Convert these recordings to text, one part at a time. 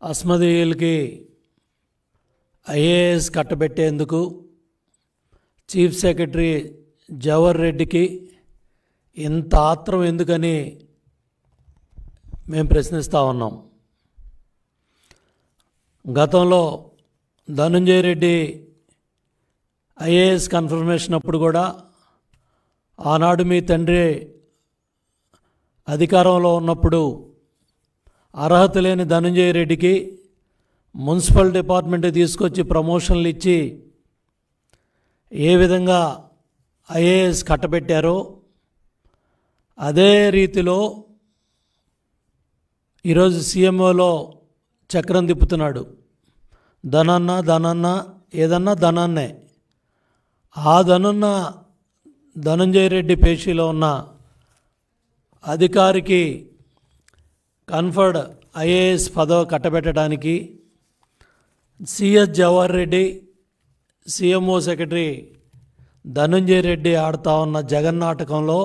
అస్మదీయులకి IAS కట్టబెట్టేందుకు chief secretary Jawahar రెడ్డికి ఇంత ఆత్రం ఎందుకని మేము ప్రశ్నిస్తూ ఉన్నాం. గతంలో ధనంజయ రెడ్డి ఐఏఎస్ కన్ఫర్మేషన్ అప్పుడు కూడా ఆనాడు మీ తండ్రి అధికారంలో ఉన్నప్పుడు అర్హత లేని ధనంజయ రెడ్డికి మున్సిపల్ డిపార్ట్మెంట్ తీసుకొచ్చి ప్రమోషన్లు ఇచ్చి ఏ విధంగా ఐఏఎస్ కట్టబెట్టారో అదే రీతిలో ఈరోజు సీఎంఓలో చక్రం తిప్పుతున్నాడు. ధనన్న ఏదన్నా ధనాన్నే. ఆ ధనున్న ధనంజయ రెడ్డి పేషీలో ఉన్న అధికారికి కన్ఫర్డ్ ఐఏఎస్ పదవి కట్టబెట్టడానికి CS Jawahar Reddy CMO secretary Dhananjaya Reddy ఆడుతూ ఉన్న జగన్నాటకంలో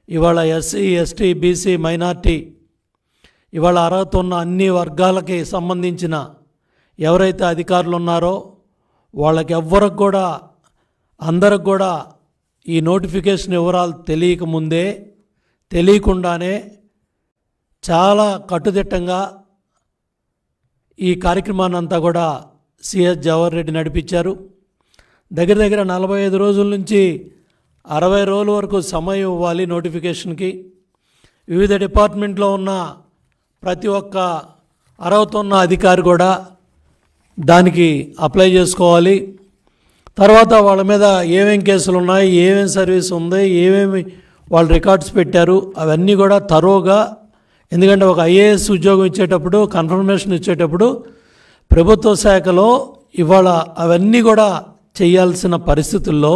ఇవాళ ఎస్సీ ఎస్టీ బీసీ మైనార్టీ ఇవాళ అర్హత ఉన్న అన్ని వర్గాలకి సంబంధించిన ఎవరైతే అధికారులు ఉన్నారో వాళ్ళకి ఎవ్వరికి కూడా అందరికి కూడా ఈ నోటిఫికేషన్ వివరాలు తెలియకుండానే చాలా కట్టుదిట్టంగా ఈ కార్యక్రమాన్ని అంతా కూడా సిఎస్ జవహర్ రెడ్డి నడిపించారు. దగ్గర 45 రోజుల నుంచి 60 రోజుల వరకు సమయం ఇవ్వాలి నోటిఫికేషన్కి. వివిధ డిపార్ట్మెంట్లో ఉన్న ప్రతి ఒక్క అర్హత ఉన్న అధికారి కూడా దానికి అప్లై చేసుకోవాలి. తర్వాత వాళ్ళ మీద ఏమేం కేసులు ఉన్నాయి, ఏమేమి సర్వీస్ ఉంది, ఏమేమి వాళ్ళు రికార్డ్స్ పెట్టారు అవన్నీ కూడా తరోగా. ఎందుకంటే ఒక ఐఏఎస్ ఉద్యోగం ఇచ్చేటప్పుడు కన్ఫర్మేషన్ ఇచ్చేటప్పుడు ప్రభుత్వ శాఖలో ఇవాళ అవన్నీ కూడా చేయాల్సిన పరిస్థితుల్లో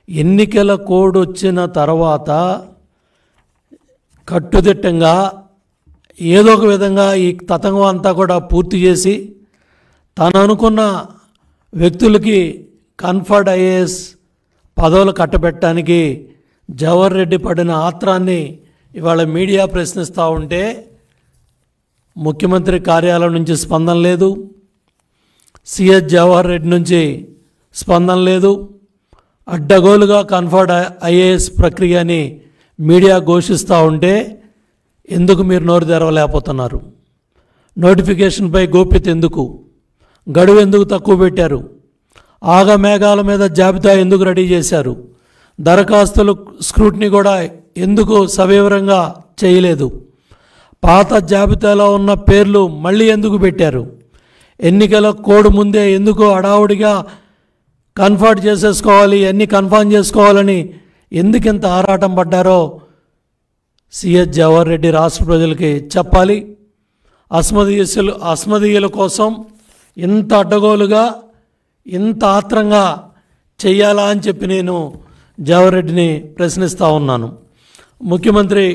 ఎన్నికల కోడ్ వచ్చిన తర్వాత కట్టుదిట్టంగా ఏదో ఒక విధంగా ఈ తతంగం అంతా కూడా పూర్తి చేసి తాను అనుకున్న వ్యక్తులకి కన్ఫర్డ్ ఐఏఎస్ పదవులు కట్టబెట్టడానికి జవహర్ రెడ్డి పడిన ఆత్రాన్ని ఇవాళ మీడియా ప్రశ్నిస్తూ ఉంటే ముఖ్యమంత్రి కార్యాలయం నుంచి స్పందన లేదు, సిఎస్ జవహర్ రెడ్డి నుంచి స్పందన లేదు. అడ్డగోలుగా కన్ఫర్డ్ ఐఏఎస్ ప్రక్రియని మీడియా ఘోషిస్తూ ఉంటే ఎందుకు మీరు నోరు తెరవలేకపోతున్నారు? నోటిఫికేషన్పై గోప్యత ఎందుకు? గడువు ఎందుకు తక్కువ పెట్టారు? ఆగమేఘాల మీద జాబితా ఎందుకు రెడీ చేశారు? దరఖాస్తులు స్క్రూటినీ కూడా ఎందుకు సవివరంగా చేయలేదు? పాత జాబితాలో ఉన్న పేర్లు మళ్ళీ ఎందుకు పెట్టారు? ఎన్నికల కోడ్ ముందే ఎందుకు హడావుడిగా కన్ఫర్మ్ చేసేసుకోవాలి, అన్నీ కన్ఫర్మ్ చేసుకోవాలని ఎందుకు ఇంత ఆరాటం పడ్డారో సిఎస్ జవహర్ రెడ్డి రాష్ట్ర ప్రజలకి చెప్పాలి. అస్మదీయుల కోసం ఇంత అడ్డగోలుగా ఇంత ఆత్రంగా చెయ్యాలా అని చెప్పి నేను జవహర్ రెడ్డిని ప్రశ్నిస్తూ ఉన్నాను. ముఖ్యమంత్రి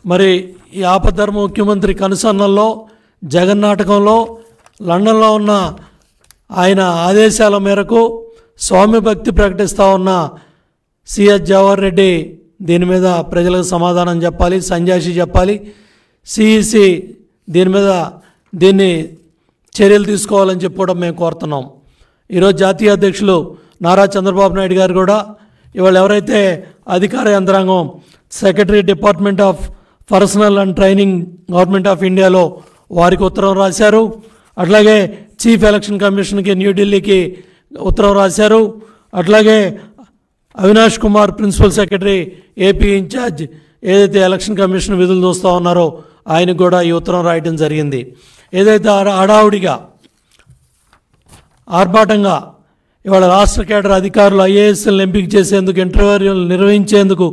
మరి ఈ ఆపద్ధర్మ ముఖ్యమంత్రి కనుసన్నల్లో జగన్నాటకంలో లండన్లో ఉన్న ఆయన ఆదేశాల మేరకు స్వామి భక్తి ప్రకటిస్తూ ఉన్న సిఎస్ జవహర్ రెడ్డి దీని మీద ప్రజలకు సమాధానం చెప్పాలి, సంజాయిషి చెప్పాలి. సిఈసి దీన్ని చర్యలు తీసుకోవాలని చెప్పి కూడా మేము కోరుతున్నాం. ఈరోజు జాతీయ అధ్యక్షులు నారా చంద్రబాబు నాయుడు గారు కూడా ఇవాళ ఎవరైతే అధికార యంత్రాంగం secretary department of personal and training government of ఇండియాలో వారికి ఉత్తరం రాశారు. అట్లాగే చీఫ్ ఎలక్షన్ కమిషన్కి న్యూఢిల్లీకి ఉత్తరం రాశారు. అట్లాగే Avinash Kumar principal secretary AP incharge ఏదైతే ఎలక్షన్ కమిషన్ విధులు చూస్తూ ఉన్నారో ఆయనకు కూడా ఈ ఉత్తరం రాయడం జరిగింది. ఏదైతే హడావుడిగా ఆర్భాటంగా ఇవాళ రాష్ట్ర కేడర్ అధికారులు ఐఏఎస్లను ఎంపిక చేసేందుకు ఇంటర్వ్యూలు నిర్వహించేందుకు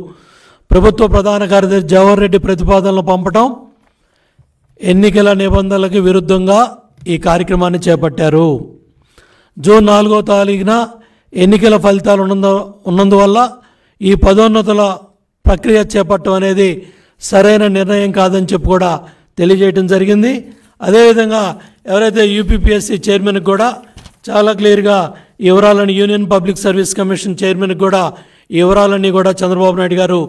ప్రభుత్వ ప్రధాన కార్యదర్శి జవహర్ రెడ్డి ప్రతిపాదనలు పంపటం ఎన్నికల నిబంధనలకు విరుద్ధంగా ఈ కార్యక్రమాన్ని చేపట్టారు. జూన్ 4వ తారీఖున ఎన్నికల ఫలితాలు ఉన్నందువల్ల ఈ పదోన్నతుల ప్రక్రియ చేపట్టడం అనేది సరైన నిర్ణయం కాదని చెప్పి కూడా తెలియజేయడం జరిగింది. అదేవిధంగా ఎవరైతే యూపీపీఎస్సీ చైర్మన్కి కూడా చాలా క్లియర్గా ఈ వివరాలను యూనియన్ పబ్లిక్ సర్వీస్ కమిషన్ చైర్మన్కి కూడా ఈ వివరాలన్నీ కూడా చంద్రబాబు నాయుడు గారు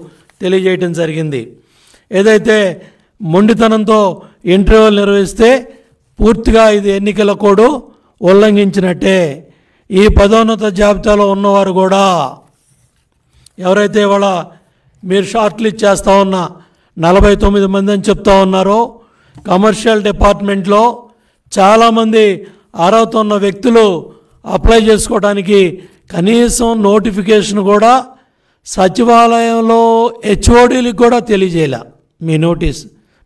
తెలియజేయడం జరిగింది. ఏదైతే మొండితనంతో ఇంటర్వ్యూలు నిర్వహిస్తే పూర్తిగా ఇది ఎన్నికల కోడ్ ఉల్లంఘించినట్టే. ఈ పదోన్నత జాబితాలో ఉన్నవారు కూడా ఎవరైతే ఇవాళ మీరు షార్ట్ లిస్ట్ చేస్తూ ఉన్న 49 మంది అని చెప్తా ఉన్నారో, కమర్షియల్ డిపార్ట్మెంట్లో చాలామంది అర్హత ఉన్న వ్యక్తులు అప్లై చేసుకోవడానికి కనీసం నోటిఫికేషన్ కూడా సచివాలయంలో హెచ్ఓడీలకు కూడా తెలియజేయాల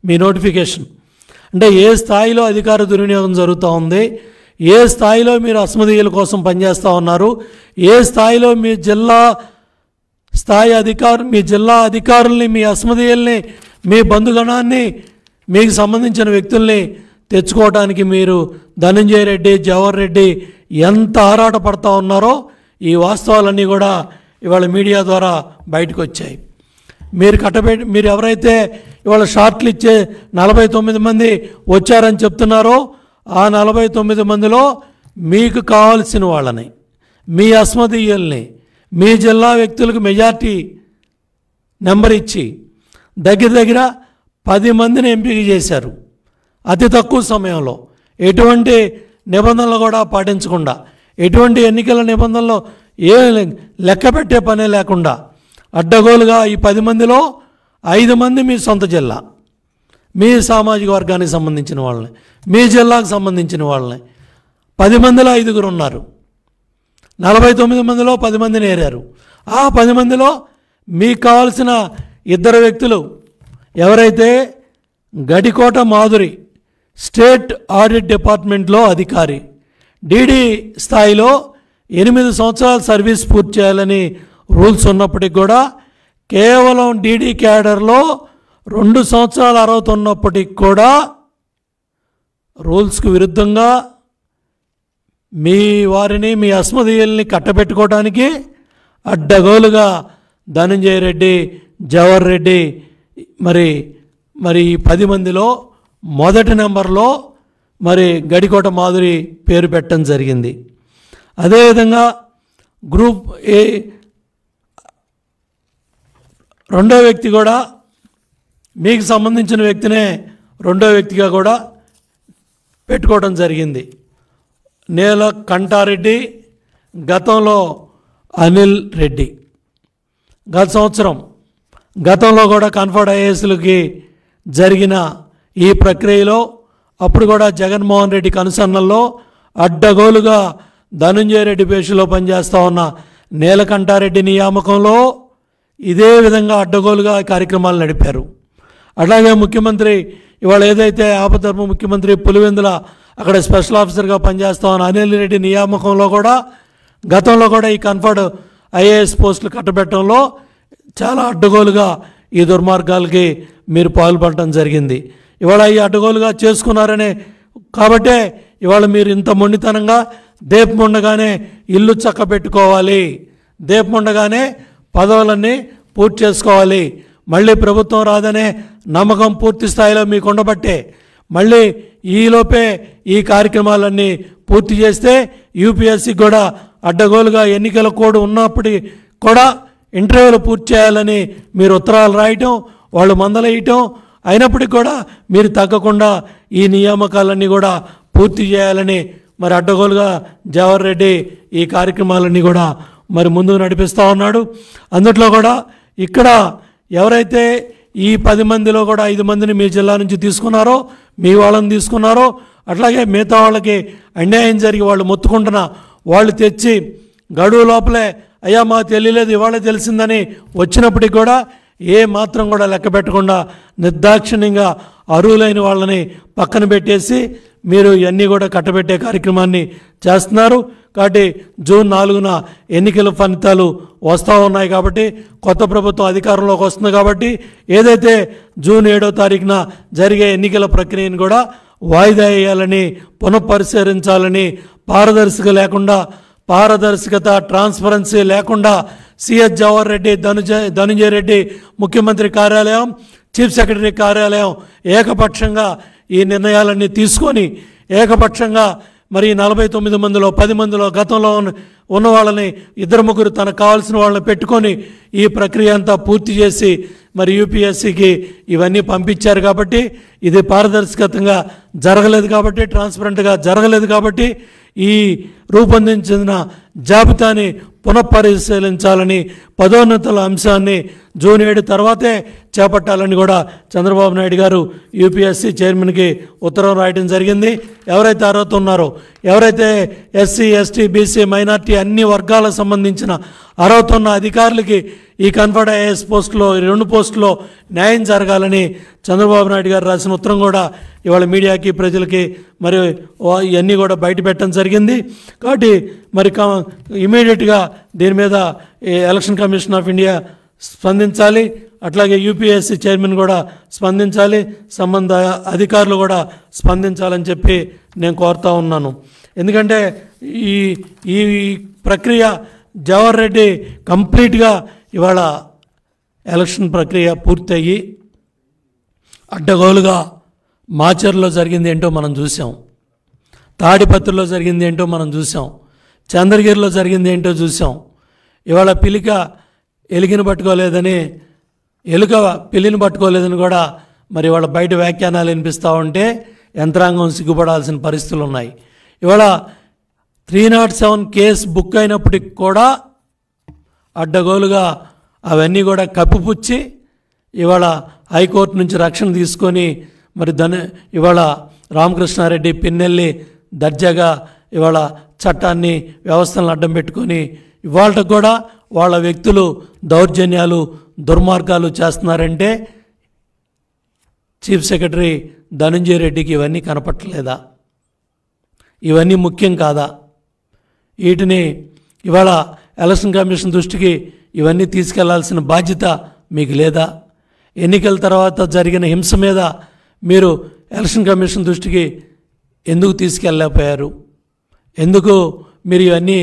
మీ నోటిఫికేషన్. అంటే ఏ స్థాయిలో అధికార దుర్వినియోగం జరుగుతూ ఉంది, ఏ స్థాయిలో మీరు అసమర్థీయుల కోసం పనిచేస్తూ ఉన్నారు, ఏ స్థాయిలో మీ జిల్లా అధికారుల్ని, మీ అసమర్థీయుల్ని, మీ బంధుగణాన్ని, మీకు సంబంధించిన వ్యక్తుల్ని తెచ్చుకోవడానికి మీరు ధనంజయ రెడ్డి, జవహర్ రెడ్డి ఎంత ఆరాట పడతా ఉన్నారో ఈ వాస్తవాలన్నీ కూడా ఇవాళ మీడియా ద్వారా బయటకు వచ్చాయి. మీరు ఎవరైతే ఇవాళ షార్ట్లు ఇచ్చే 49 మంది వచ్చారని చెప్తున్నారో ఆ 49 మందిలో మీకు కావాల్సిన వాళ్ళని, మీ అస్మదీయుల్ని, మీ జిల్లా వ్యక్తులకు మెజార్టీ నెంబర్ ఇచ్చి దగ్గర 10 మందిని ఎంపిక చేశారు. అతి తక్కువ సమయంలో, ఎటువంటి నిబంధనలు కూడా పాటించకుండా, ఎటువంటి ఎన్నికల నిబంధనలు ఏ లెక్క పెట్టే పనే లేకుండా అడ్డగోలుగా ఈ 10 మందిలో 5 మంది మీ సొంత జిల్లా, మీ సామాజిక వర్గానికి సంబంధించిన వాళ్ళని, మీ జిల్లాకు సంబంధించిన వాళ్ళని 10 మందిలో 5 ఉన్నారు. 49 మందిలో 10 మందిని ఏరారు. ఆ 10 మందిలో మీకు కావాల్సిన 2 వ్యక్తులు ఎవరైతే గడికోట మాధురి స్టేట్ ఆడిట్ డిపార్ట్మెంట్లో అధికారి, డీడీ స్థాయిలో 8 సంవత్సరాల సర్వీస్ పూర్తి చేయాలని రూల్స్ ఉన్నప్పటికి కూడా కేవలం డీడీ క్యాడర్లో 2 సంవత్సరాల అర్హత ఉన్నప్పటికి కూడా రూల్స్కు విరుద్ధంగా మీ వారిని, మీ అస్మదీయుల్ని కట్టబెట్టుకోవడానికి అడ్డగోలుగా ధనంజయ రెడ్డి, జవహర్ రెడ్డి మరి 10 మందిలో మొదటి నెంబర్లో గడికోట మాధురి పేరు పెట్టడం జరిగింది. అదేవిధంగా గ్రూప్ ఏ రెండో వ్యక్తి కూడా మీకు సంబంధించిన వ్యక్తినే రెండో వ్యక్తిగా కూడా పెట్టుకోవడం జరిగింది. నేల కంటారెడ్డి, గతంలో అనిల్ రెడ్డి. గతంలో కూడా కన్ఫర్డ్ ఐఏఎస్లకి జరిగిన ఈ ప్రక్రియలో అప్పుడు కూడా జగన్మోహన్ రెడ్డి కనుసన్నల్లో అడ్డగోలుగా ధనంజయ రెడ్డి పేషలో పనిచేస్తూ ఉన్న నీలకంఠారెడ్డి నియామకంలో ఇదే విధంగా అడ్డగోలుగా కార్యక్రమాలు నడిపారు. అట్లాగే ముఖ్యమంత్రి ఇవాళ ఏదైతే ఆపద్ధర్మ ముఖ్యమంత్రి పులివెందుల అక్కడ స్పెషల్ ఆఫీసర్గా పనిచేస్తా ఉన్న అనిల్ రెడ్డి నియామకంలో కూడా గతంలో కూడా ఈ కన్ఫర్డ్ ఐఏఎస్ పోస్టులు కట్టబెట్టడంలో చాలా అడ్డగోలుగా ఈ దుర్మార్గాలకి మీరు పాల్పడటం జరిగింది. ఇవాళ ఈ అడ్డగోలుగా చేసుకున్నారనే కాబట్టే ఇవాళ మీరు ఇంత మొండితనంగా దీపముండగానే ఇల్లు చక్కబెట్టుకోవాలి, దీపముండగానే పదవులన్నీ పూర్తి చేసుకోవాలి, మళ్ళీ ప్రభుత్వం రాదనే నమ్మకం పూర్తి స్థాయిలో మీకు ఉండబట్టే మళ్ళీ ఈలోపే ఈ కార్యక్రమాలన్నీ పూర్తి చేస్తే యూపీఎస్సీ కూడా అడ్డగోలుగా ఎన్నికల కోడ్ ఉన్నప్పటికీ కూడా ఇంటర్వ్యూలు పూర్తి చేయాలని మీరు ఉత్తరాలు రాయటం, వాళ్ళు మందలేయటం, అయినప్పటికీ కూడా మీరు తగ్గకుండా ఈ నియామకాలన్నీ కూడా పూర్తి చేయాలని అడ్డగోలుగా జవహర్ రెడ్డి ఈ కార్యక్రమాలన్నీ కూడా ముందుకు నడిపిస్తూ ఉన్నాడు. అందుట్లో కూడా ఇక్కడ ఎవరైతే ఈ 10 మందిలో కూడా 5 మందిని మీ జిల్లా నుంచి తీసుకున్నారో, మీ వాళ్ళని తీసుకున్నారో, అట్లాగే మిగతా వాళ్ళకి అన్యాయం జరిగి వాళ్ళు మొత్తుకుంటున్నా వాళ్ళు తెచ్చి గడువు లోపలే అయ్యా మాకు తెలియలేదు ఇవాళ తెలిసిందని వచ్చినప్పటికి కూడా ఏ మాత్రం కూడా లెక్క పెట్టకుండా నిర్దాక్షిణ్యంగా అర్హులైన వాళ్ళని పక్కన పెట్టేసి మీరు ఇవన్నీ కూడా కట్టబెట్టే కార్యక్రమాన్ని చేస్తున్నారు. కాబట్టి జూన్ 4న ఎన్నికల ఫలితాలు వస్తూ ఉన్నాయి కాబట్టి, కొత్త ప్రభుత్వం అధికారంలోకి వస్తుంది కాబట్టి ఏదైతే జూన్ 7వ తారీఖున జరిగే ఎన్నికల ప్రక్రియను కూడా వాయిదా వేయాలని, పునఃపరిశీలించాలని, పారదర్శకత ట్రాన్స్పరెన్సీ లేకుండా సిఎస్ జవహర్ రెడ్డి, ధనంజయ రెడ్డి ముఖ్యమంత్రి కార్యాలయం, చీఫ్ సెక్రటరీ కార్యాలయం ఏకపక్షంగా ఈ నిర్ణయాలన్నీ తీసుకొని ఏకపక్షంగా 49 మందిలో 10 మందిలో గతంలో ఉన్న వాళ్ళని 2-3 తనకు కావాల్సిన వాళ్ళని పెట్టుకొని ఈ ప్రక్రియ అంతా పూర్తి చేసి మరి యూపీఎస్సీకి ఇవన్నీ పంపించారు కాబట్టి ఇది పారదర్శకంగా జరగలేదు కాబట్టి, ట్రాన్స్పరెంట్గా జరగలేదు కాబట్టి ఈ రూపొందించిన జాబితాని పునఃపరిశీలించాలని, పదోన్నతుల అంశాన్ని జూన్ 7 తర్వాతే చేపట్టాలని కూడా చంద్రబాబు నాయుడు గారు యూపీఎస్సీ చైర్మన్కి ఉత్తరం రాయడం జరిగింది. ఎవరైతే అర్హత ఉన్నారో, ఎవరైతే ఎస్సీ, ఎస్టీ, బీసీ, మైనార్టీ అన్ని వర్గాలకు సంబంధించిన అర్హత ఉన్న అధికారులకి ఈ కన్ఫర్డ్ ఐఏఎస్ పోస్టులో, ఈ 2 పోస్టులో న్యాయం జరగాలని చంద్రబాబు నాయుడు గారు రాసిన ఉత్తరం కూడా ఇవాళ మీడియాకి, ప్రజలకి మరి ఇవన్నీ కూడా బయట పెట్టడం జరిగింది. కాబట్టి మరి ఇమీడియట్గా దీని మీద ఎలక్షన్ కమిషన్ ఆఫ్ ఇండియా స్పందించాలి, అట్లాగే యూపీఎస్సీ చైర్మన్ కూడా స్పందించాలి, సంబంధ అధికారులు కూడా స్పందించాలని చెప్పి నేను కోరుతా ఉన్నాను. ఎందుకంటే ఈ ఈ ప్రక్రియ జవహర్ రెడ్డి కంప్లీట్గా ఇవాళ ఎలక్షన్ ప్రక్రియ పూర్తయ్యి అడ్డగోలుగా మాచర్లో జరిగింది ఏంటో మనం చూసాం, తాడిపత్రిలో జరిగింది ఏంటో మనం చూసాం, చంద్రగిరిలో జరిగింది ఏంటో చూసాం. ఇవాళ పిలిక ఎలుకని పట్టుకోలేదని, ఎలుక పిల్లిని పట్టుకోలేదని కూడా మరి ఇవాళ బయట వ్యాఖ్యానాలు వినిపిస్తూ ఉంటే యంత్రాంగం సిగ్గుపడాల్సిన పరిస్థితులు ఉన్నాయి. ఇవాళ 307 కేసు బుక్ అయినప్పటికి కూడా అడ్డగోలుగా అవన్నీ కూడా కప్పిపుచ్చి ఇవాళ హైకోర్టు నుంచి రక్షణ తీసుకొని మరి ఇవాళ రామకృష్ణారెడ్డి, పిన్నెల్లి దర్జాగా ఇవాళ చట్టాన్ని, వ్యవస్థలను అడ్డం పెట్టుకొని ఇవాళకు కూడా వాళ్ళ వ్యక్తులు దౌర్జన్యాలు, దుర్మార్గాలు చేస్తున్నారంటే చీఫ్ సెక్రటరీ ధనంజయ రెడ్డికి ఇవన్నీ కనపట్టలేదా? ఇవన్నీ ముఖ్యం కాదా? వీటిని ఇవాళ ఎలక్షన్ కమిషన్ దృష్టికి ఇవన్నీ తీసుకెళ్లాల్సిన బాధ్యత మీకు లేదా? ఎన్నికల తర్వాత జరిగిన హింస మీద మీరు ఎలక్షన్ కమిషన్ దృష్టికి ఎందుకు తీసుకెళ్ళలేకపోయారు? ఎందుకు మీరు ఇవన్నీ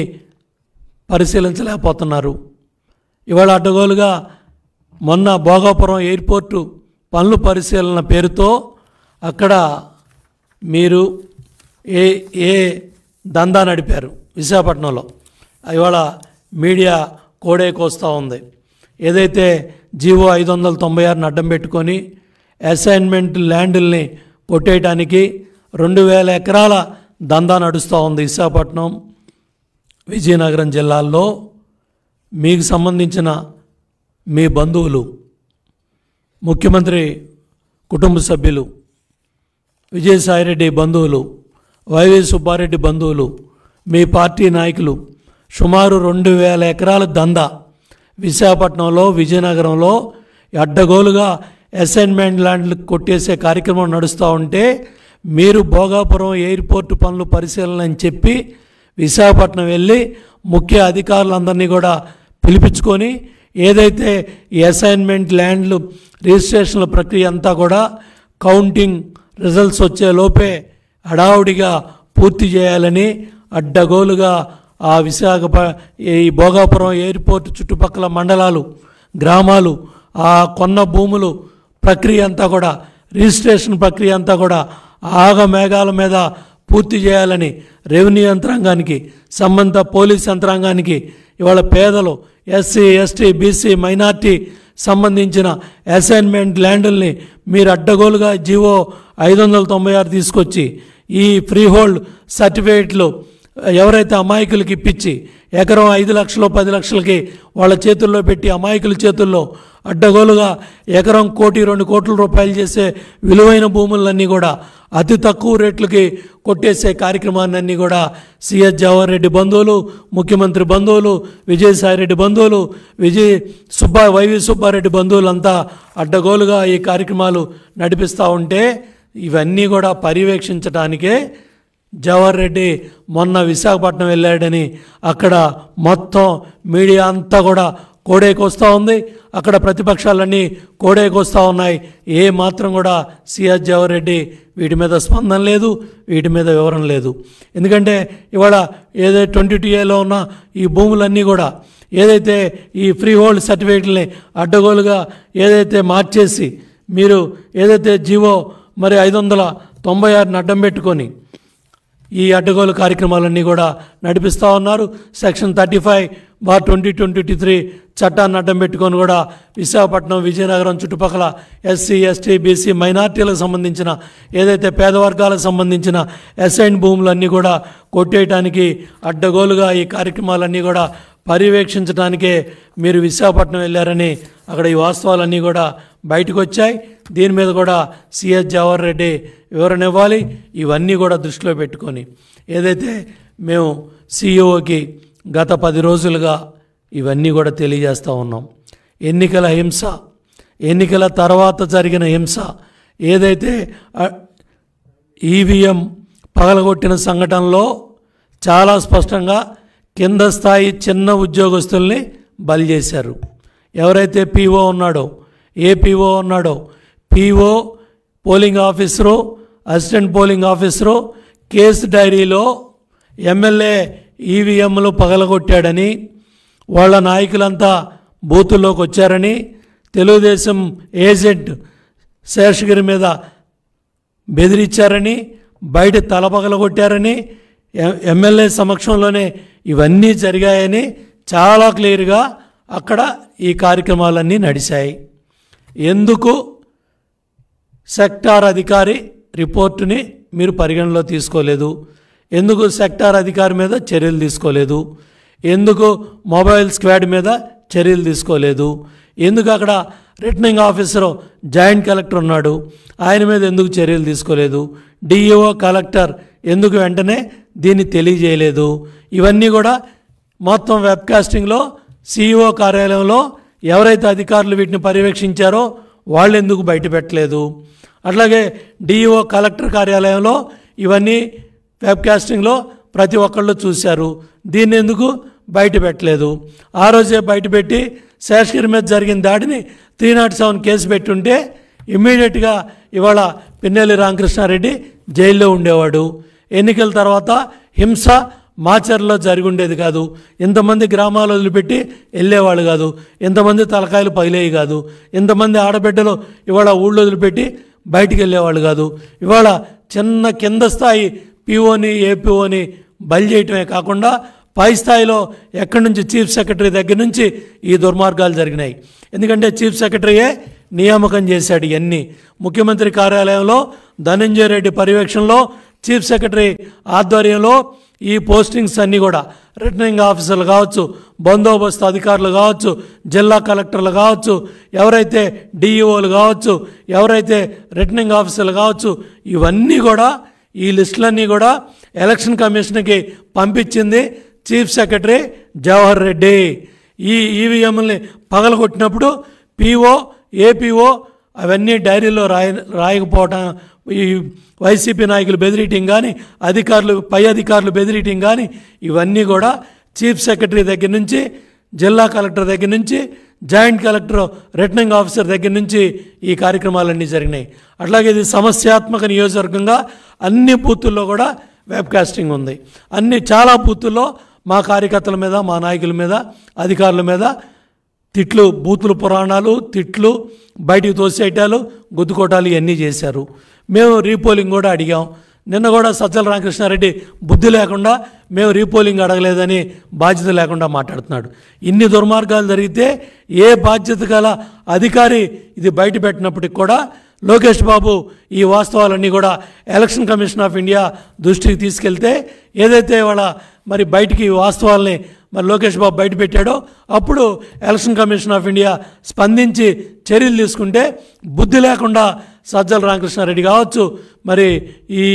పరిశీలించలేకపోతున్నారు? ఇవాళ అడ్డగోలుగా మొన్న భోగాపురం ఎయిర్పోర్టు పనుల పరిశీలన పేరుతో అక్కడ మీరు ఏ దందా నడిపారు విశాఖపట్నంలో, ఇవాళ మీడియా కోడేకొస్తూ ఉంది. ఏదైతే జీవో 596ని అడ్డం పెట్టుకొని అసైన్మెంట్ ల్యాండ్ల్ని కొట్టేయడానికి 2000 ఎకరాల దందా నడుస్తూ ఉంది విశాఖపట్నం, విజయనగరం జిల్లాల్లో. మీకు సంబంధించిన మీ బంధువులు, ముఖ్యమంత్రి కుటుంబ సభ్యులు, విజయసాయిరెడ్డి బంధువులు, వైవి సుబ్బారెడ్డి బంధువులు, మీ పార్టీ నాయకులు సుమారు 2000 ఎకరాల దందా విశాఖపట్నంలో, విజయనగరంలో అడ్డగోలుగా అసైన్మెంట్ ల్యాండ్లు కొట్టేసే కార్యక్రమం నడుస్తూ ఉంటే మీరు భోగాపురం ఎయిర్పోర్టు పనులు పరిశీలన అని చెప్పి విశాఖపట్నం వెళ్ళి ముఖ్య అధికారులందరినీ కూడా పిలిపించుకొని ఏదైతే ఈ అసైన్మెంట్ ల్యాండ్లు రిజిస్ట్రేషన్ల ప్రక్రియ అంతా కూడా కౌంటింగ్ రిజల్ట్స్ వచ్చే లోపే హడావుడిగా పూర్తి చేయాలని అడ్డగోలుగా ఆ ఈ భోగాపురం ఎయిర్పోర్ట్ చుట్టుపక్కల మండలాలు, గ్రామాలు, ఆ కొన్న భూములు ప్రక్రియ అంతా కూడా, రిజిస్ట్రేషన్ ప్రక్రియ అంతా కూడా ఆగమేఘాల మీద పూర్తి చేయాలని రెవెన్యూ యంత్రాంగానికి, సంబంధిత పోలీస్ యంత్రాంగానికి, ఇవాళ పేదలు, ఎస్సీ, ఎస్టీ, బీసీ, మైనార్టీ సంబంధించిన అసైన్మెంట్ ల్యాండ్ల్ని మీరు అడ్డగోలుగా జీవో 596 తీసుకొచ్చి ఈ ఫ్రీ హోల్డ్ సర్టిఫికేట్లు ఎవరైతే అమాయకులకి ఇప్పించి ఎకరం 5 లక్షలు 10 లక్షలకి వాళ్ళ చేతుల్లో పెట్టి అమాయకుల చేతుల్లో అడ్డగోలుగా ఎకరం 1 కోటి 2 కోట్ల రూపాయలు చేసే విలువైన భూములన్నీ కూడా అతి తక్కువ రేట్లకి కొట్టేసే కార్యక్రమాన్ని కూడా సిఎస్ జవహర్ రెడ్డి బంధువులు, ముఖ్యమంత్రి బంధువులు, విజయసాయిరెడ్డి బంధువులు, వైవి సుబ్బారెడ్డి బంధువులంతా అడ్డగోలుగా ఈ కార్యక్రమాలు నడిపిస్తూ ఉంటే ఇవన్నీ కూడా పర్యవేక్షించడానికే జవహర్ రెడ్డి మొన్న విశాఖపట్నం వెళ్ళాడని అక్కడ మొత్తం మీడియా అంతా కూడా కోడేకొస్తూ ఉంది. అక్కడ ప్రతిపక్షాలన్నీ కోడేకొస్తూ ఉన్నాయి. ఏ మాత్రం కూడా సిఎస్ జవహర్ రెడ్డి వీటి మీద స్పందన లేదు, వీటి మీద వివరణ లేదు. ఎందుకంటే ఇవాళ ఏదైతే 22A ఉన్న ఈ భూములన్నీ కూడా ఏదైతే ఈ ఫ్రీ హోల్డ్ సర్టిఫికేట్లని అడ్డగోలుగా ఏదైతే మార్చేసి మీరు ఏదైతే జీవో మరి 596ని అడ్డం పెట్టుకొని ఈ అడ్డగోలు కార్యక్రమాలన్నీ కూడా నడిపిస్తూ ఉన్నారు. సెక్షన్ 35 బార్ 2023 చట్టాన్ని అడ్డం పెట్టుకొని కూడా విశాఖపట్నం, విజయనగరం చుట్టుపక్కల ఎస్సీ, ఎస్టీ, బీసీ, మైనార్టీలకు సంబంధించిన ఏదైతే పేద వర్గాలకు సంబంధించిన అసైన్ భూములన్నీ కూడా కొట్టేయటానికి అడ్డగోలుగా ఈ కార్యక్రమాలన్నీ కూడా పర్యవేక్షించడానికే మీరు విశాఖపట్నం వెళ్ళారని అక్కడ ఈ వాస్తవాలన్నీ కూడా బయటకు వచ్చాయి. దీని మీద కూడా సిఎస్ జవహర్ రెడ్డి వివరణ ఇవ్వాలి. ఇవన్నీ కూడా దృష్టిలో పెట్టుకొని ఏదైతే మేము సిఇఓకి గత 10 రోజులుగా ఇవన్నీ కూడా తెలియజేస్తూ ఉన్నాం. ఎన్నికల హింస, ఎన్నికల తర్వాత జరిగిన హింస, ఏదైతే ఈవీఎం పగలగొట్టిన సంఘటనలో చాలా స్పష్టంగా కింద స్థాయి చిన్న ఉద్యోగస్తుల్ని బలి చేశారు. ఎవరైతే పీఓ ఉన్నాడో, ఏ పీఓ ఉన్నాడో, PO, polling officer, assistant polling officer case డైరీలో ఎమ్మెల్యే ఈవీఎంలు పగలగొట్టాడని, వాళ్ళ నాయకులంతా బూతుల్లోకి వచ్చారని, తెలుగుదేశం ఏజెంట్ శేషగిరి మీద బెదిరించారని, బయట తల పగలగొట్టారని, ఎమ్మెల్యే సమక్షంలోనే ఇవన్నీ జరిగాయని చాలా క్లియర్గా అక్కడ ఈ కార్యక్రమాలన్నీ నడిచాయి. ఎందుకు సెక్టార్ అధికారి రిపోర్టుని మీరు పరిగణలో తీసుకోలేదు? ఎందుకు సెక్టార్ అధికారి మీద చర్యలు తీసుకోలేదు? ఎందుకు మొబైల్ స్క్వాడ్ మీద చర్యలు తీసుకోలేదు? ఎందుకు అక్కడ రిటర్నింగ్ ఆఫీసరు జాయింట్ కలెక్టర్ ఉన్నాడు, ఆయన మీద ఎందుకు చర్యలు తీసుకోలేదు? డిఈఓ, కలెక్టర్ ఎందుకు వెంటనే దీన్ని తెలియజేయలేదు? ఇవన్నీ కూడా మొత్తం వెబ్కాస్టింగ్లో సిఇఓ కార్యాలయంలో ఎవరైతే అధికారులు వీటిని పర్యవేక్షించారో వాళ్ళు ఎందుకు బయట పెట్టలేదు? అట్లాగే డిఈఓ, కలెక్టర్ కార్యాలయంలో ఇవన్నీ వెబ్కాస్టింగ్లో ప్రతి ఒక్కళ్ళు చూశారు, దీన్ని ఎందుకు బయట పెట్టలేదు? ఆ రోజే బయటపెట్టి శేషగిరి మీద జరిగిన దాడిని 307 కేసు పెట్టుంటే ఇమ్మీడియట్గా ఇవాళ పిన్నెల్లి రామకృష్ణారెడ్డి జైల్లో ఉండేవాడు. ఎన్నికల తర్వాత హింస మాచర్లో జరిగి ఉండేది కాదు, ఇంతమంది గ్రామాలు వదిలిపెట్టి వెళ్ళేవాళ్ళు కాదు, ఇంతమంది తలకాయలు పగిలేవి కాదు, ఇంతమంది ఆడబిడ్డలు ఇవాళ ఊళ్ళో వదిలిపెట్టి బయటికి వెళ్ళేవాళ్ళు కాదు. ఇవాళ చిన్న కింద స్థాయి పీఓని, ఏపీఓని బలి చేయటమే కాకుండా పై స్థాయిలో ఎక్కడి నుంచి చీఫ్ సెక్రటరీ దగ్గర నుంచి ఈ దుర్మార్గాలు జరిగినాయి. ఎందుకంటే చీఫ్ సెక్రటరీయే నియామకం చేశాడు ఇవన్నీ. ముఖ్యమంత్రి కార్యాలయంలో ధనంజయ రెడ్డి పర్యవేక్షణలో చీఫ్ సెక్రటరీ ఆధ్వర్యంలో ఈ పోస్టింగ్స్ అన్నీ కూడా రిటర్నింగ్ ఆఫీసర్లు కావచ్చు, బందోబస్తు అధికారులు కావచ్చు, జిల్లా కలెక్టర్లు కావచ్చు, ఎవరైతే డిఈఓలు కావచ్చు, ఎవరైతే రిటర్నింగ్ ఆఫీసర్లు కావచ్చు, ఇవన్నీ కూడా ఈ లిస్టులన్నీ కూడా ఎలక్షన్ కమిషన్కి పంపించింది చీఫ్ సెక్రటరీ జవహర్ రెడ్డి. ఈ ఈవీఎంలని పగలగొట్టినప్పుడు పీఓ, ఏపీఓ అవన్నీ డైరీలో రాయకపోవటం, ఈ వైసీపీ నాయకులు బెదిరియటం కానీ, అధికారులు, పై అధికారులు బెదిరియటం కానీ, ఇవన్నీ కూడా చీఫ్ సెక్రటరీ దగ్గర నుంచి, జిల్లా కలెక్టర్ దగ్గర నుంచి, జాయింట్ కలెక్టర్, రిటర్నింగ్ ఆఫీసర్ దగ్గర నుంచి ఈ కార్యక్రమాలన్నీ జరిగినాయి. అట్లాగే ఇది సమస్యాత్మక నియోజకవర్గంగా అన్ని బూతుల్లో కూడా వెబ్కాస్టింగ్ ఉంది. చాలా బూతుల్లో మా కార్యకర్తల మీద, మా నాయకుల మీద, అధికారుల మీద తిట్లు, బూతులు పురాణాలు, తిట్లు, బయటికి తోసేయటాలు, గుద్దుకోటాలు ఇవన్నీ చేశారు. మేము రీపోలింగ్ కూడా అడిగాం. నిన్న కూడా సజ్జల రామకృష్ణారెడ్డి బుద్ధి లేకుండా మేము రీపోలింగ్ అడగలేదని బాధ్యత లేకుండా మాట్లాడుతున్నాడు. ఇన్ని దుర్మార్గాలు జరిగితే ఏ బాధ్యత గల అధికారి ఇది బయట పెట్టినప్పటికి కూడా లోకేష్ బాబు ఈ వాస్తవాలన్నీ కూడా ఎలక్షన్ కమిషన్ ఆఫ్ ఇండియా దృష్టికి తీసుకెళ్తే, ఏదైతే వాళ్ళ మరి బయటికి వాస్తవాల్ని మరి లోకేష్ బాబు బయట పెట్టాడో అప్పుడు ఎలక్షన్ కమిషన్ ఆఫ్ ఇండియా స్పందించి చర్యలు తీసుకుంటే బుద్ధి లేకుండా సజ్జల రామకృష్ణారెడ్డి కావచ్చు, మరి ఈ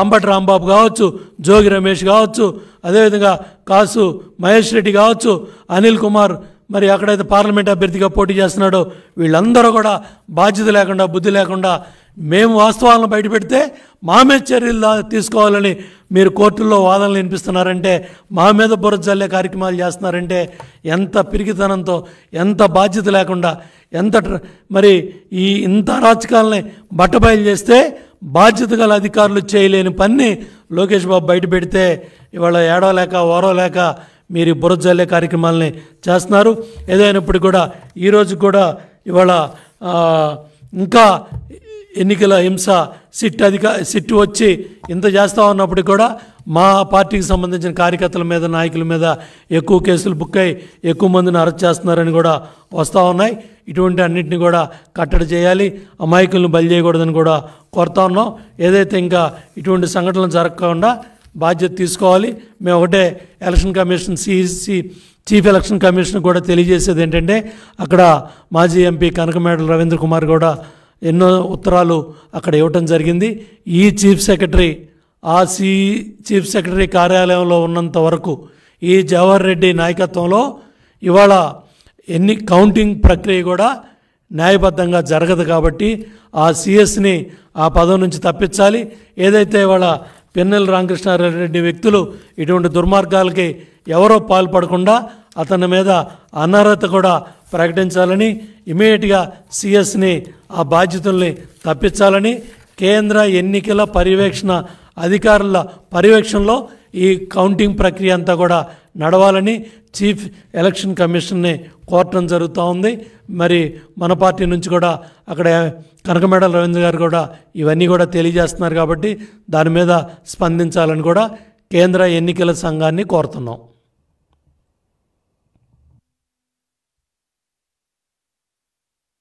అంబటి రాంబాబు కావచ్చు, జోగి రమేష్ కావచ్చు, అదేవిధంగా కాసు మహేష్ రెడ్డి కావచ్చు, అనిల్ కుమార్ మరి అక్కడైతే పార్లమెంట్ అభ్యర్థిగా పోటీ చేస్తున్నాడో వీళ్ళందరూ కూడా బాధ్యత లేకుండా, బుద్ధి లేకుండా మేము వాస్తవాలను బయటపెడితే మా మీద చర్యలు తీసుకోవాలని మీరు కోర్టుల్లో వాదనలు వినిపిస్తున్నారంటే, మా మీద బురద జల్లే కార్యక్రమాలు చేస్తున్నారంటే ఎంత పిరికితనంతో, ఎంత బాధ్యత లేకుండా, ఎంత మరి ఇంత అరాచకాలని బట్టబయలు చేస్తే బాధ్యత గల అధికారులు చేయలేని పని లోకేష్ బాబు బయట పెడితే ఇవాళ ఏడవలేక ఓరవలేక మీరు బురద జల్లే కార్యక్రమాలని చేస్తున్నారు. ఏదైనప్పుడు కూడా ఈరోజు కూడా ఇవాళ ఇంకా ఎన్నికల హింస సిట్ వచ్చి ఇంత చేస్తూ ఉన్నప్పటికీ కూడా మా పార్టీకి సంబంధించిన కార్యకర్తల మీద, నాయకుల మీద ఎక్కువ కేసులు బుక్ అయ్యి ఎక్కువ మందిని అరెస్ట్ చేస్తున్నారని కూడా వస్తూ ఉన్నాయి. ఇటువంటి అన్నింటినీ కూడా కట్టడి చేయాలి, అమాయకులను బలి చేయకూడదని కూడా కోరుతా ఉన్నాం. ఏదైతే ఇంకా ఇటువంటి సంఘటనలు జరగకుండా బాధ్యత తీసుకోవాలి. మేము ఒకటే election commission chief election commission కూడా తెలియజేసేది ఏంటంటే, అక్కడ మాజీ ఎంపీ కనకమేడల రవీంద్ర కుమార్ కూడా ఎన్నో ఉత్తరాలు అక్కడ ఇవ్వటం జరిగింది. ఈ చీఫ్ సెక్రటరీ కార్యాలయంలో ఉన్నంత వరకు ఈ జవహర్ రెడ్డి నాయకత్వంలో ఇవాళ కౌంటింగ్ ప్రక్రియ కూడా న్యాయబద్ధంగా జరగదు. కాబట్టి ఆ సిఎస్ని ఆ పదవి నుంచి తప్పించాలి. ఏదైతే ఇవాళ పిన్నెల రామకృష్ణారెడ్డి వ్యక్తులు ఇటువంటి దుర్మార్గాలకి ఎవరో పాల్పడకుండా అతని మీద అనర్హత కూడా ప్రకటించాలని, ఇమీడియట్గా సిఎస్ని ఆ బాధ్యతల్ని తప్పించాలని, కేంద్ర ఎన్నికల పర్యవేక్షణ అధికారుల పర్యవేక్షణలో ఈ కౌంటింగ్ ప్రక్రియ అంతా కూడా నడవాలని చీఫ్ ఎలక్షన్ కమిషన్ని కోరటం జరుగుతూ ఉంది. మరి మన పార్టీ నుంచి కూడా అక్కడ కనకమేడల రవీంద్ర గారు కూడా ఇవన్నీ కూడా తెలియజేస్తున్నారు. కాబట్టి దాని మీద స్పందించాలని కూడా కేంద్ర ఎన్నికల సంఘాన్ని కోరుతున్నాం.